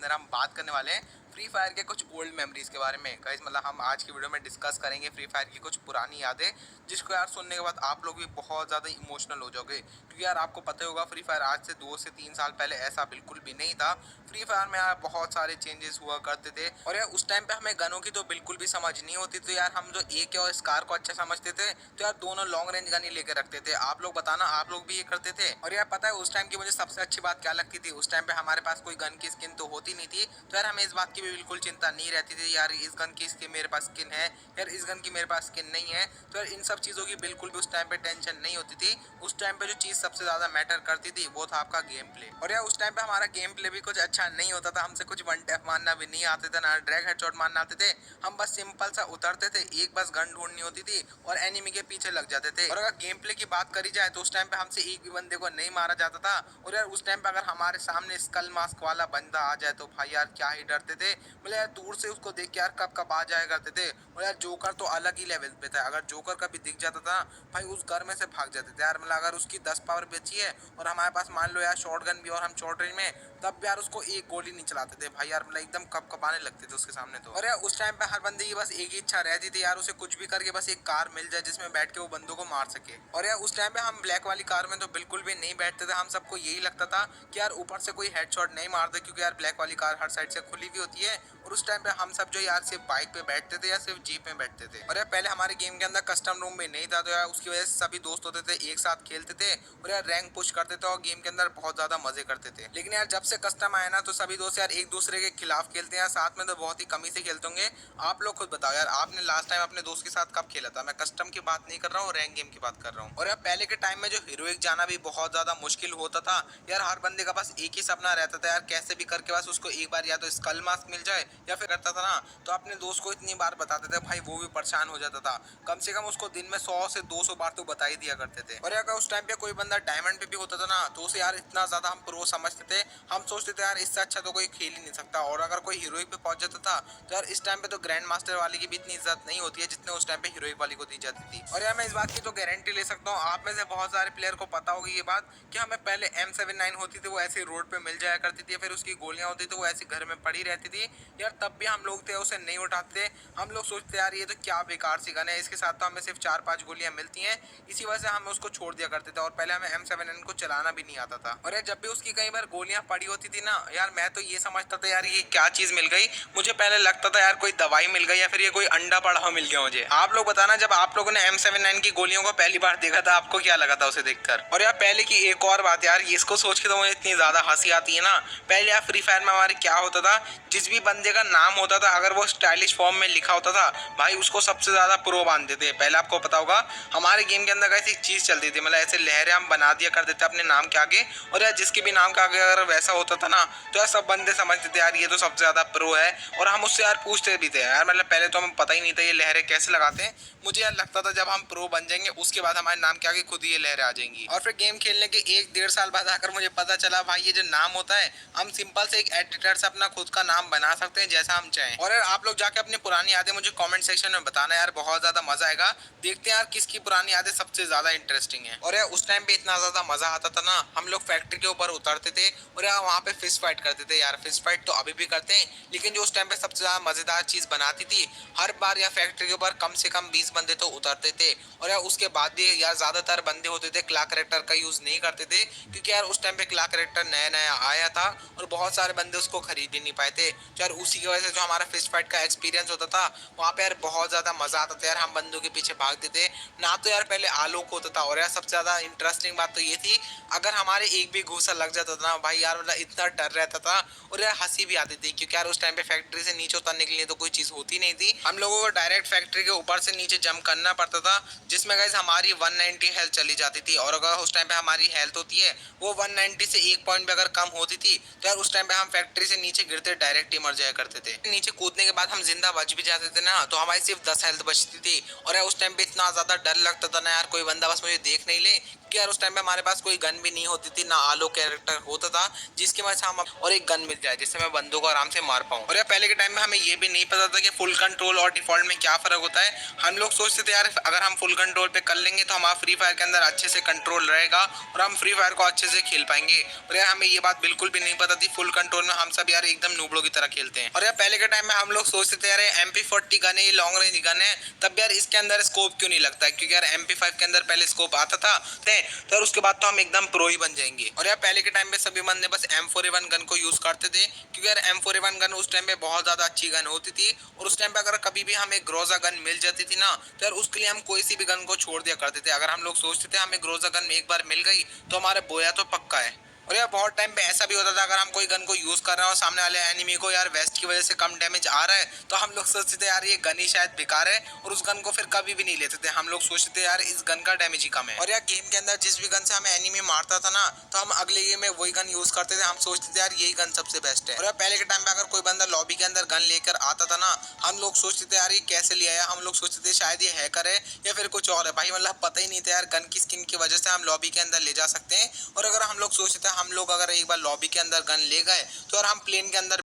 अंदर हम बात करने वाले हैं फ्री फायर के कुछ ओल्ड मेमोरीज के बारे में। गाइस मतलब हम आज की वीडियो में डिस्कस करेंगे फ्री फायर की कुछ पुरानी यादें, जिसको यार सुनने के बाद आप लोग भी बहुत ज़्यादा इमोशनल हो जाओगे। क्योंकि यार आपको पता ही होगा फ्री फायर आज से 2 से 3 साल पहले ऐसा बिल्कुल भी नहीं था। फ्री फायर में यार बहुत सारे चेंजेस हुआ करते थे और यार उस टाइम पे हमें गनों की तो बिल्कुल भी समझ नहीं होती। तो यार हम जो AK और स्कार को अच्छा समझते थे, तो यार दोनों लॉन्ग रेंज गन ही लेके रखते थे। आप लोग बताना, आप लोग भी ये करते थे? और यार पता है उस टाइम की मुझे सबसे अच्छी बात क्या लगती थी? उस टाइम पे हमारे पास कोई गन की स्किन तो होती नहीं थी, तो यार हमें इस बात की भी बिल्कुल चिंता नहीं रहती थी यार इस गन की स्किन मेरे पास स्किन है, यार इस गन की मेरे पास स्किन नहीं है। तो यार इन सब चीज़ों की बिल्कुल भी उस टाइम पे टेंशन नहीं होती थी। उस टाइम पे जो चीज़ सबसे ज़्यादा मैटर करती थी वो था आपका गेम प्ले। और यार उस टाइम पे हमारा गेम प्ले भी कुछ अच्छा नहीं होता था। हमसे कुछ वन टैप मारना भी नहीं आते थे, ना ड्रैग हेडशॉट मारना आते थे। हम बस सिंपल सा उतरते थे, एक बस गन ढूंढनी होती थी और एनिमी के पीछे लग जाते थे। और अगर गेम प्ले की बात करी जाए तो उस टाइम पे हमसे एक भी बंदे को नहीं मारा जाता था। और यार उस टाइम पे अगर हमारे सामने स्कल मास्क वाला बंदा आ जाए तो भाई यार क्या ही डरते थे। मतलब यार दूर से उसको देख के यार कब कब आ जाया करते थे। और यार जोकर तो अलग ही लेवल पे था। अगर जोकर कभी दिख जाता था भाई उस घर में से भाग जाते थे यार। मतलब अगर उसकी 10 पावर बची है और हमारे पास मान लो यार शॉर्ट गन भी और हम शॉर्ट रेंज में, तब भी यार उसको एक गोली नहीं चलाते थे भाई यार। मतलब एकदम कप कपाने लगते थे उसके सामने तो। और यार उस टाइम पे हर बंदे की बस एक ही इच्छा रहती थी यार, उसे कुछ भी करके बस एक कार मिल जाए जिसमें बैठ के वो बंदों को मार सके। और यार उस टाइम पे हम ब्लैक वाली कार में तो बिल्कुल भी नहीं बैठते थे। हम सबको यही लगता था कि यार ऊपर से कोई हेडशॉट नहीं मार दे, क्योंकि यार ब्लैक वाली कार हर साइड से खुली हुई होती है। और उस टाइम पे हम सब जो यार सिर्फ बाइक पे बैठते थे या सिर्फ जीप में बैठते थे। और यार पहले हमारे गेम के अंदर कस्टम रूम भी नहीं था, तो यार उसकी वजह से सभी दोस्त होते थे, एक साथ खेलते थे और यार रैंक पुश करते थे और गेम के अंदर बहुत ज्यादा मजे करते थे। लेकिन यार जब से कस्टम आया ना, तो सभी दोस्त यार एक दूसरे के खिलाफ खेलते हैं, साथ में तो बहुत ही कम ही से खेलते होंगे। आप लोग खुद बताओ यार, आपने लास्ट टाइम अपने दोस्त के साथ कब खेला था? मैं कस्टम की बात नहीं कर रहा हूँ, रैंक गेम की बात कर रहा हूँ। और यार पहले के टाइम में जो हीरोइक जाना भी बहुत ज्यादा मुश्किल होता था यार। हर बंदे का बस एक ही सपना रहता था यार, कैसे भी करके बस उसको एक बार या तो स्कल मास्क मिल जाए, या फिर करता था ना तो अपने दोस्त को इतनी बार बताते थे भाई वो भी परेशान हो जाता था। कम से कम उसको दिन में 100 से 200 बार तो बता ही दिया करते थे। और अगर उस टाइम पे कोई बंदा डायमंड पे भी होता था ना, तो उसे यार इतना ज्यादा हम प्रो समझते थे। हम सोचते थे यार इससे अच्छा तो कोई खेल ही नहीं सकता। और अगर कोई हीरोइक पे पहुंच जाता था तो यार इस टाइम पे तो ग्रैंड मास्टर वाले की भी इतनी इज्जत नहीं होती है जितने उस टाइम पे हीरोइक वाली को दी जाती थी। और यार मैं इस बात की तो गारंटी ले सकता हूँ, आप में से बहुत सारे प्लेयर को पता होगी ये बात, कि हमें पहले M79 होती थी, वो ऐसे रोड पे मिल जाया करती थी, फिर उसकी गोलियां होती थी वो ऐसी घर में पड़ी रहती थी यार। तब भी हम लोग थे उसे नहीं उठाते। हम लोग सोचते यार ये तो क्या बेकार सी गन है, इसके साथ तो हमें सिर्फ 4-5 गोलियां मिलती हैं। इसी वजह से हम उसको छोड़ दिया करते थे और पहले हमें M79 को चलाना भी नहीं आता था। और यार जब भी उसकी कई बार गोलियां पड़ी होती थी ना यार, मैं तो ये समझता था यार ये क्या चीज मिल गई। मुझे पहले लगता था यार कोई दवाई मिल गई या फिर ये कोई अंडा पड़ा हुआ मिल गया मुझे। आप लोग बताना, जब आप लोगों ने M79 की गोलियों को पहली बार देखा था आपको क्या लगा था उसे देखकर? और यार पहले की एक और बात यार, इसको सोच के तो मुझे इतनी ज्यादा हंसी आती है ना। पहले यार फ्री फायर में हमारे क्या होता था, जिस भी बंदे का नाम होता था अगर वो स्टाइलिश फॉर्म में लिखा होता था भाई उसको सबसे ज्यादा प्रो मानते थे। पहले आपको पता होगा हमारे गेम के अंदर ऐसी चीज चलती थी, मतलब ऐसे लहरें हम बना दिया करते थे अपने नाम के आगे। और यार जिसके भी नाम के आगे अगर वैसा होता था ना, तो यार सब बंदे समझते थे यार ये तो सबसे ज्यादा प्रो है। और हम उससे यार पूछते भी थे यार, मतलब पहले तो हमें पता ही नहीं था ये लहरें कैसे लगाते हैं। मुझे यार लगता था जब हम प्रो बन जाएंगे उसके बाद हमारे नाम के आगे खुद ही ये लहरें आ जाएंगी। और फिर गेम खेलने के 1-1.5 साल बाद आकर मुझे पता चला भाई ये जो नाम होता है, हम सिंपल से एक एडिटर से अपना खुद का नाम बना सकते हैं जैसा हम चाहें। और यार आप लोग जाके अपनी पुरानी यादें मुझे कमेंट सेक्शन में बताना यार, बहुत ज्यादा मजा आएगा। देखते हैं यार किसकी पुरानी यादें सबसे ज्यादा इंटरेस्टिंग है। और यार उस टाइम पे इतना ज्यादा मजा आता था ना, हम लोग फैक्ट्री के ऊपर उतरते थे और यार वहाँ पे फिस्ट फाइट करते थे। यार फिस्ट फाइट तो अभी भी करते हैं, लेकिन जो उस टाइम पे सबसे ज्यादा मजेदार चीज बनाती थी, हर बार यार फैक्ट्री के ऊपर कम से कम 20 बंदे तो उतरते थे। और यार उसके बाद भी यार ज्यादातर बंदे होते थे क्ला करेक्टर का यूज नहीं करते थे, क्योंकि यार उस टाइम पे क्ला करेक्टर नया नया आया था और बहुत सारे बंदे उसको खरीद ही नहीं पाए थे। तो यार उसी की वजह से जो हमारा फिस्ट फाइट का एक्सपीरियंस होता था वहाँ पे यार बहुत ज्यादा मजा आता था यार। हम बंदों के पीछे भागते थे ना, तो यार पहले आलोक होता था। और यार सबसे ज्यादा इंटरेस्टिंग बात तो ये थी, अगर हमारे एक भी घूसा लग जाता था ना भाई यार, मतलब इतना डर रहता था और यार हंसी भी आती थी, क्योंकि यार उस टाइम पे फैक्ट्री से नीचे उतरने के लिए तो कोई चीज होती नहीं थी। हम लोगों को डायरेक्ट फैक्ट्री के ऊपर से नीचे जंप करना पड़ता था, जिसमें गाइस हमारी 190 हेल्थ चली जाती थी। और अगर उस टाइम पे हमारी हेल्थ होती है वो 190 से एक पॉइंट पे अगर कम होती थी, तो यार उस टाइम पे हम फैक्ट्री से नीचे गिरते डायरेक्ट ही मर जाया करते थे। नीचे कूदने के बाद हम जिंदा बच भी जाते थे ना, तो हमारी सिर्फ 10 हेल्थ बचती थी। और यार उस टाइम पे इतना ज्यादा डर लगता था ना यार, कोई बंदा बस मुझे देख नहीं ले कि यार उस टाइम पे हमारे पास कोई गन भी नहीं होती थी, ना आलो कैरेक्टर होता था जिसकी वजह से हम और एक गन मिल जाए जिससे मैं बंदों को आराम से मार पाऊँ। और यार पहले के टाइम में हमें ये भी नहीं पता था कि फुल कंट्रोल और डिफॉल्ट में क्या फर्क होता है। हम लोग सोचते थे यार अगर हम फुल कंट्रोल पे कर लेंगे तो हमारा फ्री फायर के अंदर अच्छे से कंट्रोल रहेगा और हम फ्री फायर को अच्छे से खेल पाएंगे। और यार हमें ये बात बिल्कुल भी नहीं पता थी, फुल कंट्रोल में हम सब यार एकदम नूबड़ों की तरह खेलते हैं। और यार पहले के टाइम में हम लोग सोचते थे यार MP40 गन है, लॉन्ग रेंज गन है, तब यार इसके अंदर स्कोप क्यों नहीं लगता है, क्योंकि यार MP5 के अंदर पहले स्कोप आता था तो यार उसके बाद तो हम एकदम प्रो ही बन जाएंगे। और यार पहले के टाइम पे सभी बंदे बस M4A1 गन को यूज करते थे, क्योंकि यार M4A1 गन उस टाइम पे बहुत ज्यादा अच्छी गन होती थी। और उस टाइम पे अगर कभी भी हमें ग्रोजा गन मिल जाती थी ना, तो यार उसके लिए हम कोई सी भी गन को छोड़ दिया करते थे। अगर हम लोग सोचते थे हमें ग्रोजा गन एक बार मिल गई तो हमारा बोया तो पक्का है। और यार बहुत टाइम पे ऐसा भी होता था, अगर हम कोई गन को यूज कर रहे हो सामने वाले एनिमी को यार वेस्ट की वजह से कम डैमेज आ रहा है, तो हम लोग सोचते थे यार ये गन ही शायद बेकार है, और उस गन को फिर कभी भी नहीं लेते थे। हम लोग सोचते थे यार इस गन का डैमेज ही कम है। और यार गेम के अंदर जिस भी गन से हमें एनिमी मारता था ना, तो हम अगले गेम में वही गन यूज करते थे। हम सोचते थे यार यही गन सबसे बेस्ट है। और यार पहले के टाइम पे अगर कोई बंदा लॉबी के अंदर गन लेकर आता था ना, हम लोग सोचते थे यार ये कैसे ले आया। हम लोग सोचते थे शायद ये हैकर है या फिर कुछ और है। भाई मतलब पता ही नहीं था यार गन की स्किन की वजह से हम लॉबी के अंदर ले जा सकते हैं। और अगर हम लोग सोचते थे हम लोग अगर एक बार लॉबी के अंदर गन ले गए तो यार हम प्लेन के अंदर